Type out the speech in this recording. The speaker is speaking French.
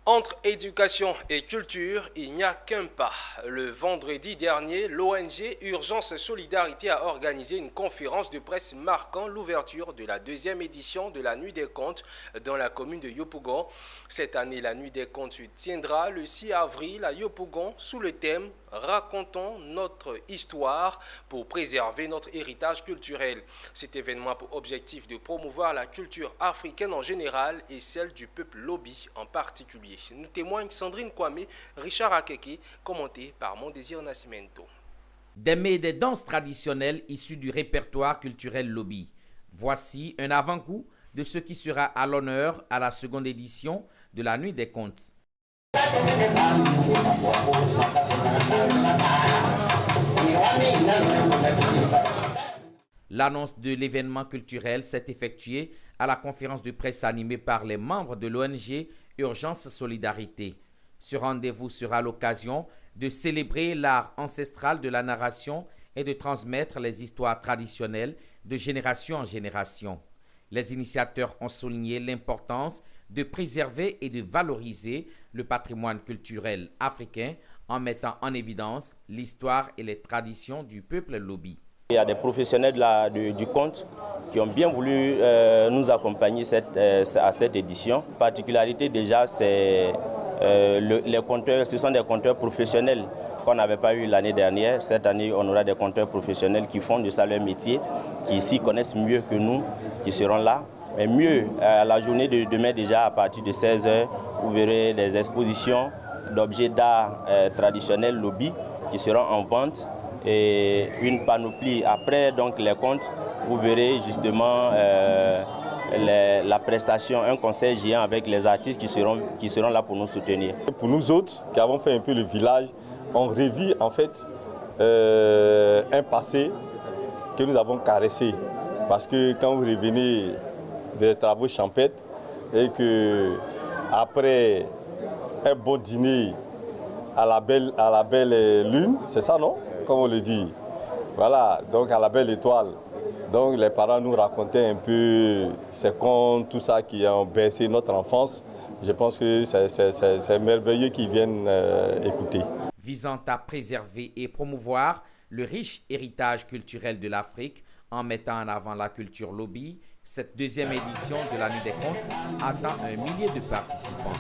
Entre éducation et culture, il n'y a qu'un pas. Le vendredi dernier, l'ONG Urgence Solidarité a organisé une conférence de presse marquant l'ouverture de la deuxième édition de la Nuit des Contes dans la commune de Yopougon. Cette année, la Nuit des Contes se tiendra le 6 avril à Yopougon sous le thème « Racontons notre histoire pour préserver notre héritage culturel ». Cet événement a pour objectif de promouvoir la culture africaine en général et celle du peuple Lobi en particulier. Nous témoigne Sandrine Kwame, Richard Akeke, commenté par Mon Désir Nascimento. Des mets et des danses traditionnelles issues du répertoire culturel Lobi. Voici un avant-goût de ce qui sera à l'honneur à la seconde édition de la Nuit des Contes. L'annonce de l'événement culturel s'est effectuée à la conférence de presse animée par les membres de l'ONG Urgence Solidarité. Ce rendez-vous sera l'occasion de célébrer l'art ancestral de la narration et de transmettre les histoires traditionnelles de génération en génération. Les initiateurs ont souligné l'importance de préserver et de valoriser le patrimoine culturel africain en mettant en évidence l'histoire et les traditions du peuple Lobi. Il y a des professionnels du conte qui ont bien voulu nous accompagner à cette édition. La particularité déjà, c'est les conteurs, ce sont des conteurs professionnels qu'on n'avait pas eu l'année dernière. Cette année, on aura des conteurs professionnels qui font de ça leur métier, qui s'y connaissent mieux que nous, qui seront là. Mais mieux, la journée de demain déjà, à partir de 16 h, vous verrez des expositions d'objets d'art traditionnels Lobi qui seront en vente. Et une panoplie. Après donc les contes, vous verrez justement la prestation, un concert géant avec les artistes qui seront là pour nous soutenir. Pour nous autres qui avons fait un peu le village, on revit en fait un passé que nous avons caressé. Parce que quand vous revenez des travaux champêtres et que après un bon dîner à la belle lune, c'est ça non? Comme on le dit, voilà, donc à la belle étoile. Donc les parents nous racontaient un peu ces contes, tout ça qui ont bercé notre enfance. Je pense que c'est merveilleux qu'ils viennent écouter. Visant à préserver et promouvoir le riche héritage culturel de l'Afrique en mettant en avant la culture Lobi, cette deuxième édition de la Nuit des Contes attend 1 millier de participants.